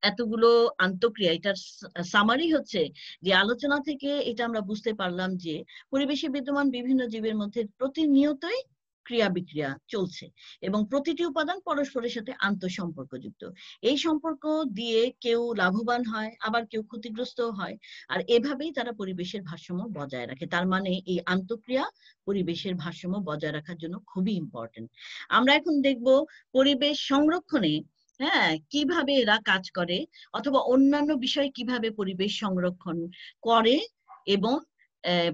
এতগুলো আন্তঃক্রিয়া, এটার সামারি হচ্ছে যে আলোচনা থেকে এটা আমরা বুঝতে পারলাম যে পরিবেশে বিদ্যমান বিভিন্ন জীবের মধ্যে প্রতিনিয়তই ক্রিয়া বিক্রিয়া চলছে এবং প্রতিটি উপাদান পরস্পরের সাথে আন্তঃসম্পর্কযুক্ত। এই সম্পর্ক দিয়ে কেউ লাভবান হয়, আবার কেউ ক্ষতিগ্রস্ত হয়, আর এভাবেই তারা পরিবেশের ভারসাম্য বজায় রাখে। তার মানে এই আন্তঃক্রিয়া পরিবেশের ভারসাম্য বজায় রাখার জন্য খুবই ইম্পর্টেন্ট। আমরা এখন দেখব পরিবেশ সংরক্ষণে কিভাবে এরা কাজ করে, অথবা অন্যান্য বিষয় কিভাবে পরিবেশ সংরক্ষণ করে এবং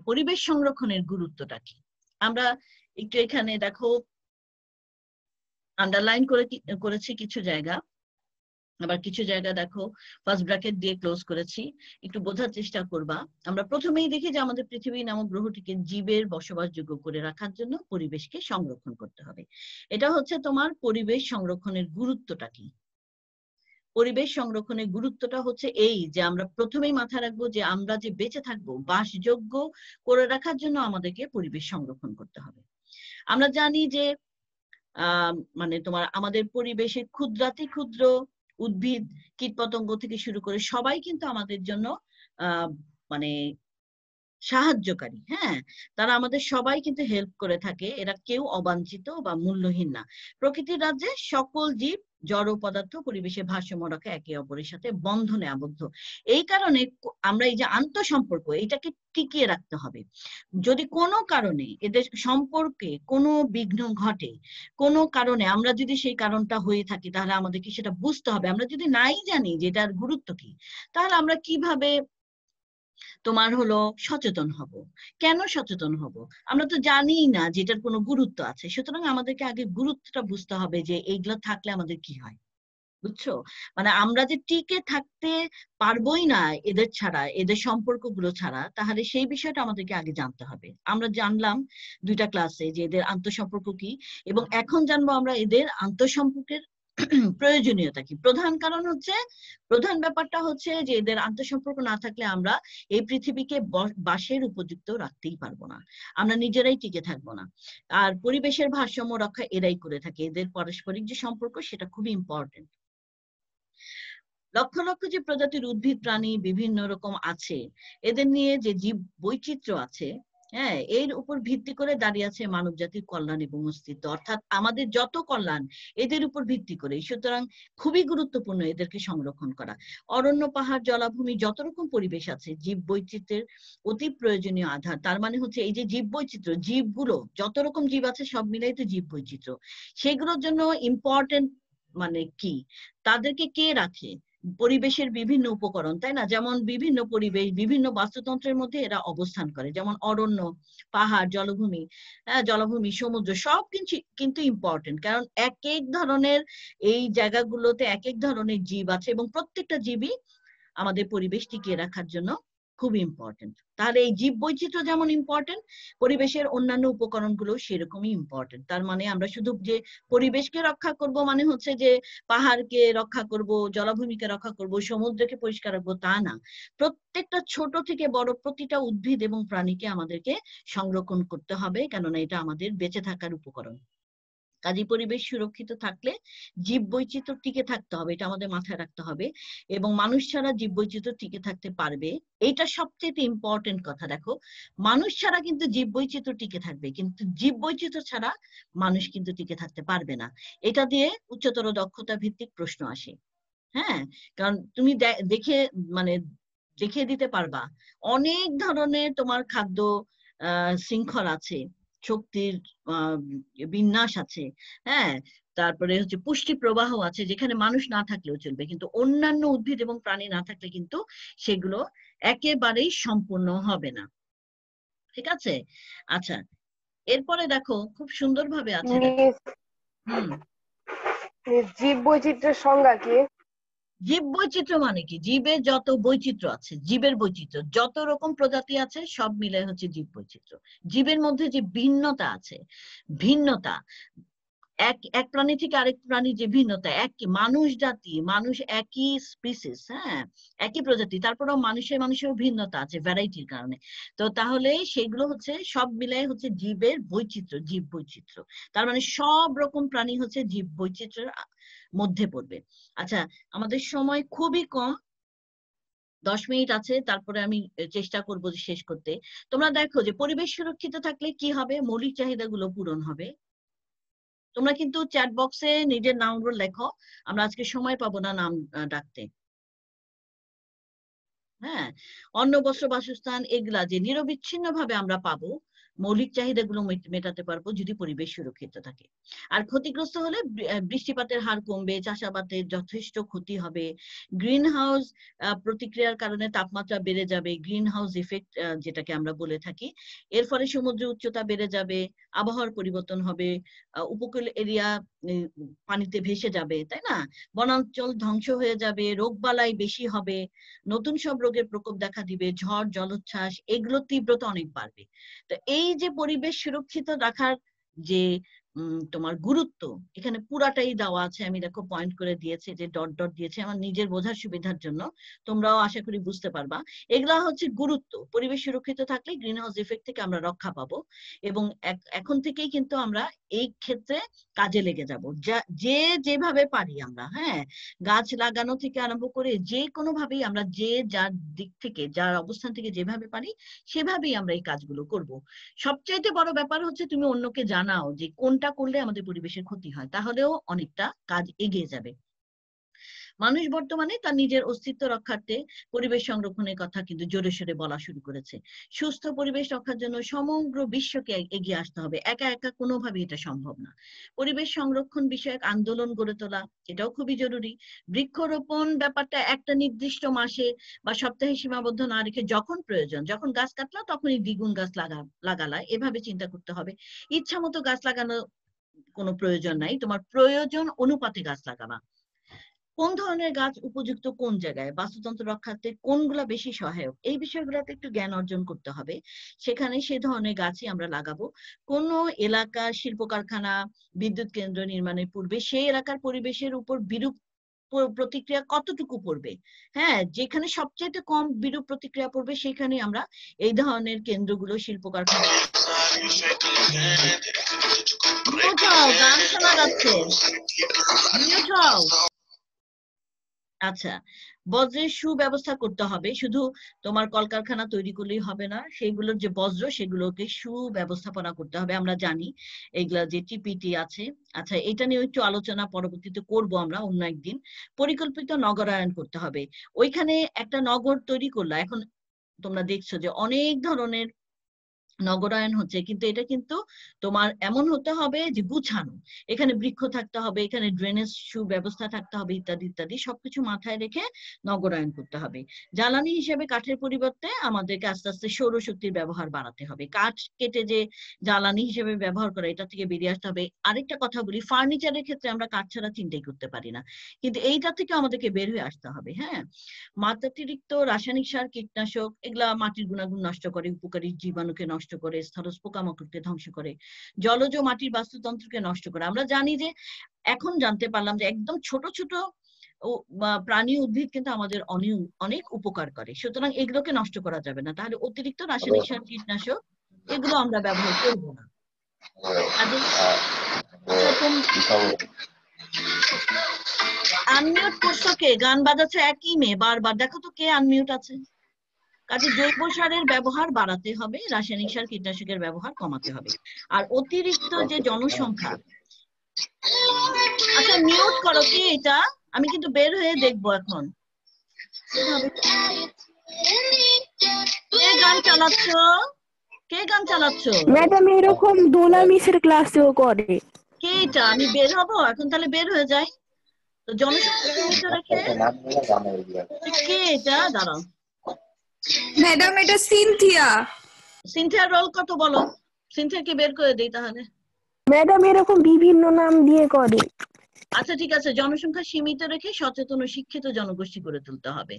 পরিবেশ সংরক্ষণের গুরুত্বটা কি। আমরা একটু এখানে দেখো আন্ডারলাইন করেছি কিছু জায়গা, আবার কিছু জায়গা দেখো ফার্স্ট ব্র্যাকেট দিয়ে ক্লোজ করেছি, একটু বোঝার চেষ্টা করবা। আমরা প্রথমেই দেখি যে আমাদের পৃথিবী নামক গ্রহটিকে জীবের বসবাসযোগ্য করে রাখার জন্য পরিবেশকে সংরক্ষণ করতে হবে। এটা হচ্ছে তোমার পরিবেশ সংরক্ষণের গুরুত্বটা কি। পরিবেশ সংরক্ষণের গুরুত্বটা হচ্ছে এই যে আমরা প্রথমেই মাথায় রাখবো যে আমরা যে বেঁচে থাকবো বাসযোগ্য করে রাখার জন্য আমাদেরকে পরিবেশ সংরক্ষণ করতে হবে। আমরা জানি যে মানে তোমার আমাদের পরিবেশে ক্ষুদ্রাতি ক্ষুদ্র উদ্ভিদ কীটপতঙ্গ থেকে শুরু করে সবাই কিন্তু আমাদের জন্য মানে সাহায্যকারী। তারা আমাদের সবাই কিন্তু হেল্প করে থাকে, এরা কেউ অবাঞ্ছিত বা মূল্যহীন না। প্রকৃতির রাজ্যে সকল জীব জড় পদার্থ পরিবেশের ভারসাম্য রাখা একে অপরের সাথে বন্ধনে আবদ্ধ। এই কারণে আমরা এই যে আন্তঃসম্পর্ক এটাকে টিকিয়ে রাখতে হবে। যদি কোনো কারণে এদের সম্পর্কে কোনো বিঘ্ন ঘটে, কোনো কারণে আমরা যদি সেই কারণটা হয়ে থাকি, তাহলে আমাদেরকে সেটা বুঝতে হবে। আমরা যদি নাই জানি যে এটার গুরুত্ব কি, তাহলে আমরা কিভাবে তোমার হলো সচেতন হব। কেন সচেতন হব? আমরা তো জানিই না যে এটার কোনো গুরুত্ব আছে। সুতরাং আমাদেরকে আগে গুরুত্বটা বুঝতে হবে যে এইগুলো থাকলে আমাদের কি হয়, বুঝছো? মানে আমরা যে টিকে থাকতে পারবোই না এদের ছাড়া, এদের সম্পর্কগুলো ছাড়া, তাহলে সেই বিষয়টা আমাদেরকে আগে জানতে হবে। আমরা জানলাম দুইটা ক্লাসে যে এদের আন্তঃসম্পর্ক কি, এবং এখন জানবো আমরা এদের আন্তঃসম্পর্কের প্রয়োজনীয়তা কি। প্রধান ব্যাপারটা হচ্ছে যে এদের আন্তঃসম্পর্ক না থাকলে আমরা এই পৃথিবীকে বাসের উপযুক্ত রাখতেই পারবো না, আমরা নিজেরাই টিকে থাকবো না। আর পরিবেশের ভারসাম্য রক্ষা এরাই করে থাকে। এদের পারস্পরিক যে সম্পর্ক সেটা খুবই ইম্পর্টেন্ট। লক্ষ লক্ষ যে প্রজাতির উদ্ভিদ প্রাণী বিভিন্ন রকম আছে, এদের নিয়ে যে জীব বৈচিত্র্য আছে, এর উপর ভিত্তি করে দাঁড়িয়ে আছে মানব জাতির কল্যাণ এবং অস্তিত্ব। অর্থাৎ আমাদের যত কল্যাণ এদের উপর ভিত্তি করে। সুতরাং খুবই গুরুত্বপূর্ণ এদেরকে সংরক্ষণ করা। অরণ্য, পাহাড়, জলাভূমি, যত রকম পরিবেশ আছে জীব বৈচিত্র্যের অতি প্রয়োজনীয় আধার। তার মানে হচ্ছে এই যে জীব বৈচিত্র্য, জীবগুলো যত রকম জীব আছে সব মিলাই তো জীব বৈচিত্র্য। সেগুলোর জন্য ইম্পর্টেন্ট মানে কি, তাদেরকে কে রাখে? পরিবেশের বিভিন্ন উপকরণ, তাই না? যেমন বিভিন্ন পরিবেশ, বিভিন্ন বাস্তুতন্ত্রের মধ্যে এরা অবস্থান করে। যেমন অরণ্য, পাহাড়, জলাভূমি, সমুদ্র সব কিন্তু ইম্পর্টেন্ট, কারণ এক এক ধরনের এই জায়গাগুলোতে এক এক ধরনের জীব আছে এবং প্রত্যেকটা জীবই আমাদের পরিবেশ টিকিয়ে রাখার জন্য খুব ইম্পর্টেন্ট। তাহলে এই জীব বৈচিত্র্য যেমন ইম্পর্টেন্ট, পরিবেশের অন্যান্য উপকরণগুলো সেরকমই ইম্পর্টেন্ট। তার মানে আমরা শুধু যে পরিবেশকে রক্ষা করব মানে হচ্ছে যে পাহাড়কে রক্ষা করব, জলাভূমিকে রক্ষা করব, সমুদ্রকে পরিষ্কার রাখবো, তা না। প্রত্যেকটা ছোট থেকে বড় প্রতিটা উদ্ভিদ এবং প্রাণীকে আমাদেরকে সংরক্ষণ করতে হবে, কেননা এটা আমাদের বেঁচে থাকার উপকরণ। কাজী পরিবেশ সুরক্ষিত থাকলে জীব বৈচিত্র্য টিকে থাকতে হবে, এটা আমাদের মাথায় রাখতে হবে। এবং মানুষ ছাড়া জীব বৈচিত্র্য টিকে থাকতে পারবে, এইটা সবচেয়ে ইম্পর্টেন্ট কথা। দেখো, মানুষ ছাড়া কিন্তু জীব বৈচিত্র্য টিকে থাকবে, কিন্তু জীব বৈচিত্র্য ছাড়া মানুষ কিন্তু টিকে থাকতে পারবে না। এটা দিয়ে উচ্চতর দক্ষতা ভিত্তিক প্রশ্ন আসে। কারণ তুমি মানে দেখিয়ে দিতে পারবা অনেক ধরনের তোমার খাদ্য শৃঙ্খল আছে, শক্তির বিন্যাস আছে, তারপরে হচ্ছে পুষ্টি প্রবাহ আছে, যেখানে মানুষ না থাকলেও চলবে, কিন্তু অন্যান্য উদ্ভিদ এবং প্রাণী না থাকলে কিন্তু সেগুলো একেবারেই সম্পূর্ণ হবে না। ঠিক আছে? আচ্ছা, এরপরে দেখো খুব সুন্দরভাবে আছে। জীব বৈচিত্র্যের সংজ্ঞা কি? জীব বৈচিত্র্য মানে কি? জীবের যত বৈচিত্র্য আছে, জীবের বৈচিত্র্য, যত রকম প্রজাতি আছে সব মিলে হচ্ছে জীব বৈচিত্র্য। জীবের মধ্যে যে ভিন্নতা আছে, ভিন্নতা এক প্রাণী থেকে আরেক প্রাণীর যে ভিন্নতা, মানুষ জাতি, মানুষ একই স্পিসিস, একই প্রজাতি, তারপরেও মানুষের ভিন্নতা আছে ভ্যারাইটির কারণে। তো তাহলে সেগুলো হচ্ছে সব মিলাই হচ্ছে জীবের বৈচিত্র্য, জীব বৈচিত্র্য। তার মানে সব রকম প্রাণী হচ্ছে জীব বৈচিত্র্যের মধ্যে পড়বে। আচ্ছা, আমাদের সময় খুবই কম, 10 মিনিট আছে, তারপরে আমি চেষ্টা করব শেষ করতে। তোমরা দেখো যে পরিবেশ সুরক্ষিত থাকলে কি হবে? মৌলিক চাহিদাগুলো পূরণ হবে, তোমরা কিন্তু চ্যাট বক্সে নিজের নামগুলো লেখো, আমরা আজকে সময় পাবো না নাম ডাকতে। হ্যাঁ, অন্ন বস্ত্র বাসস্থান এগুলা যে নিরবিচ্ছিন্ন ভাবে আমরা পাবো, মৌলিক চাহিদাগুলো মেটাতে পারবো যদি পরিবেশ সুরক্ষিত থাকে। আর ক্ষতিগ্রস্ত হলে বৃষ্টিপাতের হার কমবে, চাষাবাদের যথেষ্ট ক্ষতি হবে, গ্রিন হাউস প্রতিক্রিয়ার কারণে তাপমাত্রা বেড়ে যাবে, গ্রিন হাউস ইফেক্ট যেটাকে আমরা বলে থাকি। এর ফলে সমুদ্রের উচ্চতা বেড়ে যাবে, আবহাওয়ার পরিবর্তন হবে, উপকূল এরিয়া পানিতে ভেসে যাবে, তাই না? বনাঞ্চল ধ্বংস হয়ে যাবে, রোগবালাই বেশি হবে, নতুন সব রোগের প্রকোপ দেখা দিবে, ঝড় জলোচ্ছ্বাস এগুলোর তীব্রতা অনেক বাড়বে। তো এই যে পরিবেশ সুরক্ষিত রাখার যে তোমার গুরুত্ব এখানে পুরাটাই দেওয়া আছে। আমি দেখো পয়েন্ট করে দিয়েছে, যে ডট ডট দিয়েছে আমার নিজের বোঝার সুবিধার জন্য, তোমরাও আশা করি বুঝতে পারবা। এগুলা হচ্ছে গুরুত্ব। পরিবেশ সুরক্ষিত থাকলে গ্রিন হাউস ইফেক্ট থেকে আমরা রক্ষা পাবো, এবং এখন থেকেই কিন্তু আমরা এই ক্ষেত্রে কাজে লেগে যাব, যে যেভাবে পারি আমরা। হ্যাঁ, গাছ লাগানো থেকে আরম্ভ করে যে কোনো ভাবেই আমরা যে যার দিক থেকে, যার অবস্থান থেকে যেভাবে পারি সেভাবেই আমরা এই কাজগুলো করব। সবচাইতে বড় ব্যাপার হচ্ছে তুমি অন্যকে জানাও যে কোনটা করলে আমাদের পরিবেশের ক্ষতি হয়, তাহলেও অনেকটা কাজ এগিয়ে যাবে। মানুষ বর্তমানে তার নিজের অস্তিত্ব রক্ষার্থে পরিবেশ সংরক্ষণের কথা কিন্তু জোরে সোরে বলা শুরু করেছে। সুস্থ পরিবেশ রক্ষার জন্য সমগ্র বিশ্বকে এগিয়ে আসতে হবে, একা একা কোনোভাবেই এটা সম্ভব না। পরিবেশ সংরক্ষণ বিষয়ক আন্দোলন গড়ে তোলা এটাও খুবই জরুরি। বৃক্ষরোপণ ব্যাপারটা একটা নির্দিষ্ট মাসে বা সপ্তাহে সীমাবদ্ধ না রেখে যখন প্রয়োজন, যখন গাছ কাটলা তখনই দ্বিগুণ গাছ লাগালা, এভাবে চিন্তা করতে হবে। ইচ্ছা মতো গাছ লাগানো কোনো প্রয়োজন নাই, তোমার প্রয়োজন অনুপাতে গাছ লাগাবা। কোন ধরনের গাছ উপযুক্ত কোন জায়গায়, বাস্তুতন্ত্র রক্ষার্থে কোনগুলা বেশি সহায়ক, এই বিষয়গুলোতে একটু জ্ঞান অর্জন করতে হবে। সেখানে সে ধরনের গাছই আমরা লাগাবো। কোন এলাকার শিল্প কারখানা, বিদ্যুৎ কেন্দ্র নির্মাণের পূর্বে সেই এলাকার পরিবেশের উপর বিরূপ প্রতিক্রিয়া কতটুকু পড়বে, হ্যাঁ, যেখানে সবচেয়ে কম বিরূপ প্রতিক্রিয়া পড়বে সেখানে আমরা এই ধরনের কেন্দ্রগুলো, শিল্প কারখানা। গান শোনা যাচ্ছে, আচ্ছা। বজ্রের সুব্যবস্থা করতে হবে, শুধু তোমার কলকারখানা তৈরি করলেই হবে না, সেইগুলোর যে বজ্র সেগুলোকে সুব্যবস্থাপনা করতে হবে। আমরা জানি এগুলা যে টিপিটি আছে। আচ্ছা, এটা নিয়ে একটু আলোচনা পরবর্তীতে করব আমরা অন্য একদিন। পরিকল্পিত নগরায়ন করতে হবে। ওইখানে একটা নগর তৈরি করলা, এখন তোমরা দেখছো যে অনেক ধরনের নগরায়ন হচ্ছে, কিন্তু এটা কিন্তু তোমার এমন হতে হবে যে গুছানো, এখানে বৃক্ষ থাকতে হবে, এখানে ড্রেনেজ সুব্যবস্থা থাকতে হবে, ইত্যাদি ইত্যাদি সবকিছু মাথায় রেখে নগরায়ন করতে হবে। জ্বালানি হিসেবে কাঠের পরিবর্তে আমাদেরকে আস্তে আস্তে সৌরশক্তির ব্যবহার বাড়াতে হবে। কাঠ কেটে যে জ্বালানি হিসেবে ব্যবহার করা, এটা থেকে বেরিয়ে আসতে হবে। আরেকটা কথা বলি, ফার্নিচারের ক্ষেত্রে আমরা কাঠ ছাড়া চিন্তাই করতে পারি না, কিন্তু এইটা থেকে আমাদেরকে বের হয়ে আসতে হবে। হ্যাঁ, মাত্রাতিরিক্ত রাসায়নিক সার, কীটনাশক এগুলা মাটির গুণাগুণ নষ্ট করে, উপকারী জীবাণুকে নষ্ট করে, স্থলজ পোকামাকড়কে ধ্বংস করে, জলজ মাটির বাস্তুতন্ত্রকে নষ্ট করে। আমরা জানি যে, এখন জানতে পারলাম যে একদম ছোট ছোট প্রাণী উদ্ভিদ কিন্তু আমাদের অনেক উপকার করে, সুতরাং এগুলোকে নষ্ট করা যাবে না। তাহলে অতিরিক্ত রাসায়নিক সার, কীটনাশক এগুলো আমরা ব্যবহার করব না। আনমিউট করছো কে? গান বাজাচ্ছে একই মেয়ে, বারবার দেখো তো কে আনমিউট আছে। কাজে জৈব সারের ব্যবহার বাড়াতে হবে, রাসায়নিক সার, কীটনাশকের ব্যবহার কমাতে হবে। আর অতিরিক্ত যে জনসংখ্যা, আচ্ছা মিউট করো কে এটা, আমি কিন্তু বের হয়ে দেখবো এখন। কে গান চালাচ্ছ? কে গান চালাচ্ছ? ম্যাডাম এরকম দোলা মিসের ক্লাসেও করে। কে এটা? আমি বের হবো এখন, তাহলে বের হয়ে যাই। তো জনসংখ্যা রেখে কে এটা? দাঁড়াও ম্যাডাম, এটা সিনথিয়া। সিনথিয়ার রোল কত বলো? সিনথিয়াকে বের করে দেই তাহলে। ম্যাডাম এরকম বিভিন্ন নাম দিয়ে করে। আচ্ছা ঠিক আছে, জনসংখ্যা সীমিত রেখে সচেতন ও শিক্ষিত জনগোষ্ঠী গড়ে তুলতে হবে।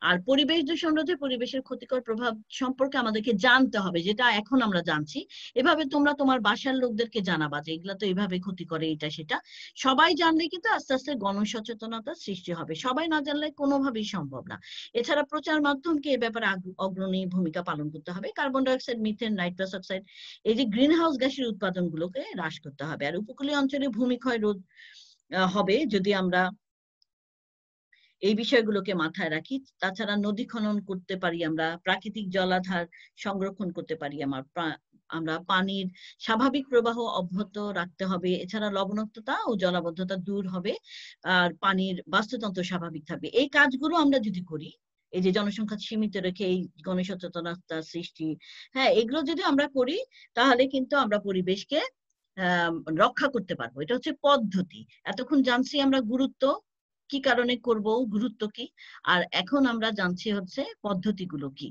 আর পরিবেশ দূষণ রোধে পরিবেশের ক্ষতিকর প্রভাব সম্পর্কে আমাদেরকে জানতে হবে, যেটা এখন আমরা জানছি। এভাবে তোমরা তোমার বাসার লোকদেরকে জানাবা যে এগুলা তো এইভাবে ক্ষতি করে, এটা সেটা। সবাই জানলে কিন্তু আস্তে আস্তে গণসচেতনতা সৃষ্টি হবে, সবাই না জানলে কোনোভাবেই সম্ভব না। এছাড়া প্রচার মাধ্যমকে এ ব্যাপারে অগ্রণী ভূমিকা পালন করতে হবে। Carbon dioxide, methane, nitrous oxide এই যে গ্রিন হাউস গ্যাসের উৎপাদনগুলোকে হ্রাস করতে হবে। আর উপকূলীয় অঞ্চলে ভূমিক্ষয় রোধ হবে যদি আমরা এই বিষয়গুলোকে মাথায় রাখি। তাছাড়া নদী খনন করতে পারি আমরা, প্রাকৃতিক জলাধার সংরক্ষণ করতে পারি, আমার আমরা পানির স্বাভাবিক প্রবাহ অব্যাহত রাখতে হবে, এছাড়া লবণাক্ততা ও জলাবদ্ধতা দূর হবে, আর পানির বাস্তুতন্ত্র স্বাভাবিক থাকবে। এই কাজগুলো আমরা যদি করি, এই যে জনসংখ্যা সীমিত রেখে এই গণসচেতনতা সৃষ্টি, হ্যাঁ, এগুলো যদি আমরা করি তাহলে কিন্তু আমরা পরিবেশকে রক্ষা করতে পারবো। এটা হচ্ছে পদ্ধতি। এতক্ষণ জানছি আমরা গুরুত্ব, কি কারণে করব, গুরুত্ব কি, আর এখন আমরা জানছি হচ্ছে পদ্ধতিগুলো কি।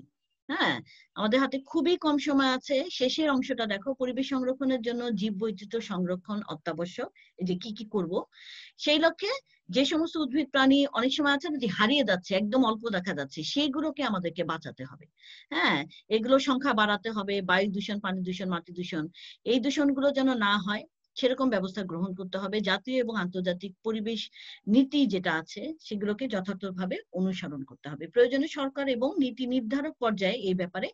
হ্যাঁ, আমাদের হাতে খুবই কম সময় আছে। শেষের অংশটা দেখো, পরিবেশ সংরক্ষণের জন্য জীববৈচিত্র্য সংরক্ষণ অত্যাবশ্যক। এই যে কি কি করব, সেই লক্ষ্যে যে সমস্ত উদ্ভিদ প্রাণী অনেক সময় আছে যে হারিয়ে যাচ্ছে, একদম অল্প দেখা যাচ্ছে, সেইগুলোকে আমাদেরকে বাঁচাতে হবে। হ্যাঁ, এগুলোর সংখ্যা বাড়াতে হবে। বায়ু দূষণ, পানি দূষণ, মাটি দূষণ, এই দূষণগুলো যেন না হয় সেরকম ব্যবস্থা গ্রহণ করতে হবে। জাতীয় এবং আন্তর্জাতিক পরিবেশ নীতি যেটা আছে সেগুলোকে যথাযথভাবে অনুসরণ করতে হবে। প্রয়োজনে সরকার এবং নীতি নির্ধারক পর্যায়ে এই ব্যাপারে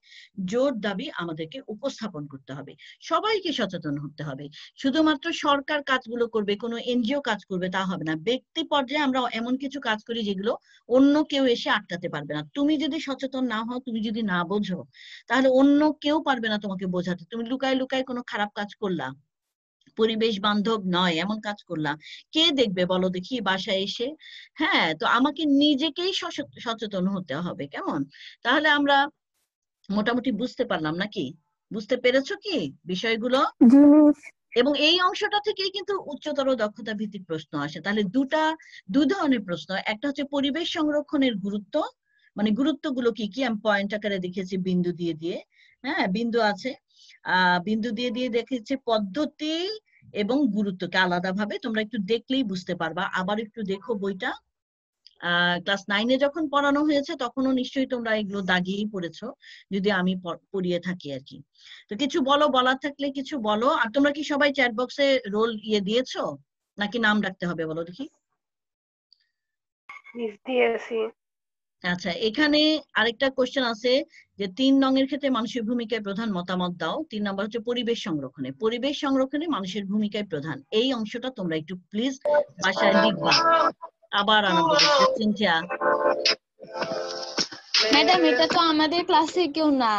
জোর দাবি আমাদেরকে উপস্থাপন করতে হবে। সবাইকে সচেতন হতে হবে। শুধুমাত্র সরকার কাজগুলো করবে, কোনো এনজিও কাজ করবে তা হবে না। ব্যক্তি পর্যায়ে আমরা এমন কিছু কাজ করি যেগুলো অন্য কেউ এসে আটকাতে পারবে না। তুমি যদি সচেতন না হও, তুমি যদি না বোঝো, তাহলে অন্য কেউ পারবে না তোমাকে বোঝাতে। তুমি লুকায় লুকায় কোনো খারাপ কাজ করলা, পরিবেশ বান্ধব নয় এমন কাজ করলাম, কে দেখবে বলো দেখি বাসায় এসে? হ্যাঁ, তো আমাকে নিজেকেই সচেতন হতে হবে। কেমন? তাহলে আমরা মোটামুটি বুঝতে পারলাম নাকি? বুঝতে পেরেছো কি বিষয়গুলো? জি মিস। এবং এই অংশটা থেকেই কিন্তু উচ্চতর দক্ষতা ভিত্তিক প্রশ্ন আসে। তাহলে দু ধরনের প্রশ্ন, একটা হচ্ছে পরিবেশ সংরক্ষণের গুরুত্ব, মানে গুরুত্বগুলো কি কি, আমি পয়েন্ট আকারে দেখেছি বিন্দু দিয়ে দিয়ে। হ্যাঁ, বিন্দু আছে, বিন্দু দিয়ে দিয়ে দেখেছি পদ্ধতি এবং গুরুত্বকে আলাদাভাবে। তোমরা একটু দেখলেই বুঝতে পারবা। আবার একটু দেখো বইটা, ক্লাস 9-এ যখন পড়ানো হয়েছে তখনও নিশ্চয়ই তোমরা এগুলো দাগিয়েই পড়েছো, যদি আমি পড়িয়ে থাকি আর কি। তো কিছু বলো, বলার থাকলে কিছু বলো। আর তোমরা কি সবাই চ্যাট বক্সে রোল দিয়েছো নাকি নাম রাখতে হবে বলো দেখি? মিস দিয়েছি। আচ্ছা, এখানে আরেকটা কোশ্চেন আছে যে 3 নং-এর ক্ষেত্রে মানুষের ভূমিকায় প্রধান মতামত দাও। 3 নম্বর হচ্ছে পরিবেশ সংরক্ষণে। পরিবেশ সংরক্ষণে মানুষের ভূমিকায় প্রধান, এই অংশটা তোমরা একটু প্লিজ বাসায় লিখবা। আবার আনন্দ করছে সিনথিয়া। ম্যাডাম এটা তো আমাদের ক্লাসে কেউ না,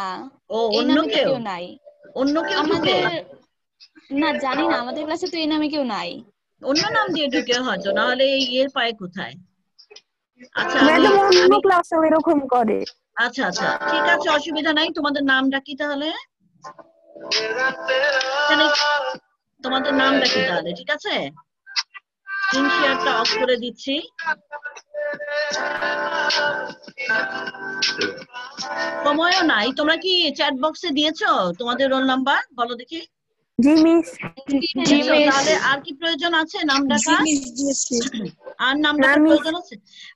ও, এই অন্য নামে তো কেউ? কেউ নাই অন্য কেউ ঢুকে? আমাদের। না, জানি না, আমাদের ক্লাসে তো এই নামে কেউ নাই। অন্য নাম দিয়ে ঢুকে হয়তো, নাহলে এই এর পায় কোথায়? আচ্ছা, ম্যাডাম অন্য ক্লাসেও এরকম করে। আচ্ছা আচ্ছা, ঠিক আছে, অসুবিধা নাই। তোমাদের নামটা কি তাহলে? তোমাদের নামটা কি তাহলে? ঠিক আছে, স্ক্রিন শেয়ারটা অফ করে দিচ্ছি। সময়ও নাই। তোমরা কি চ্যাট বক্সে দিয়েছো তোমাদের রোল নাম্বার? বলো দেখি। জি মিস। তাহলে আর কি প্রয়োজন আছে নাম ডাকার? আর নাম ডাকার প্রয়োজন আছে?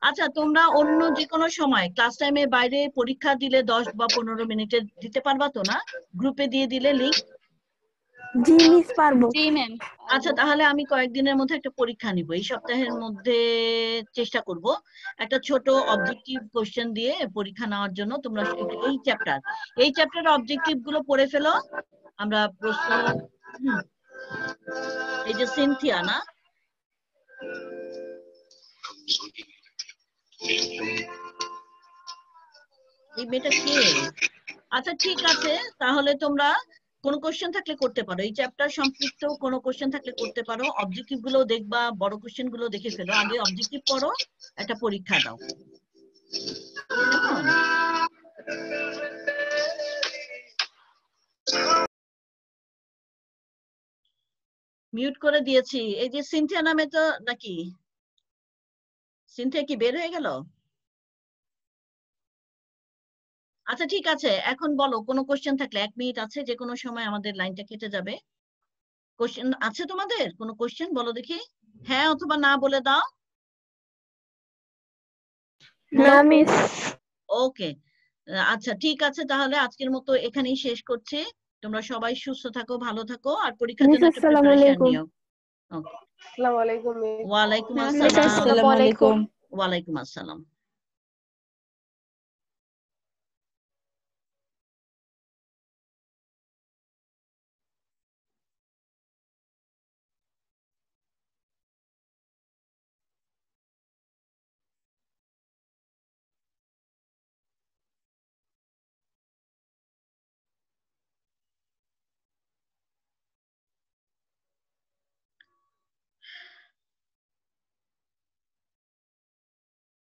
আচ্ছা, তোমরা অন্য যে কোনো সময় ক্লাস টাইমে বাইরে পরীক্ষা দিলে 10 বা 15 মিনিটে দিতে পারবা তো না? গ্রুপে দিয়ে দিলে লিংক? জি মিস পারবো। জি ম্যাম। আচ্ছা, তাহলে আমি কয়েকদিনের মধ্যে একটা পরীক্ষা নিব, এই সপ্তাহের মধ্যে চেষ্টা করব একটা ছোট অবজেক্টিভ কোশ্চেন দিয়ে পরীক্ষা নেওয়ার জন্য। তোমরা এই চ্যাপ্টার অবজেক্টিভ গুলো পড়ে ফেলো। আমরা প্রশ্ন, এই যে সিনথিয়া না, এই মেয়েটা কে? আচ্ছা ঠিক আছে, তাহলে তোমরা কোনো কোশ্চেন থাকলে করতে পারো, এই চ্যাপ্টার সম্পৃক্ত কোনো কোশ্চেন থাকলে করতে পারো। অবজেক্টিভ গুলো দেখবা, বড় কোশ্চেন গুলো দেখে ফেলো। আগে অবজেক্টিভ পড়ো, একটা পরীক্ষা দাও। মিউট করে দিয়েছি। এই যে সিনথিয়া নামে তো নাকি? সিনথিয়া কি বের হয়ে গেল? আচ্ছা ঠিক আছে, এখন বলো কোনো কোশ্চেন থাকলে। 1 মিনিট আছে, যে কোনো সময় আমাদের লাইনটা কেটে যাবে। কোশ্চেন আছে তোমাদের? কোনো কোশ্চেন বলো দেখি, হ্যাঁ অথবা না বলে দাও। না মিস। ওকে, আচ্ছা ঠিক আছে, তাহলে আজকের মতো এখানেই শেষ করছি। তোমরা সবাই সুস্থ থাকো, ভালো থাকো, আর পরীক্ষার জন্য একটা প্রিপারেশন নিও। ওকে, আসসালামু আলাইকুম মিস। ওয়ালাইকুম ম্যাম, আসসালাম। আসসালামু আলাইকুম। ওয়ালাইকুম আসসালাম।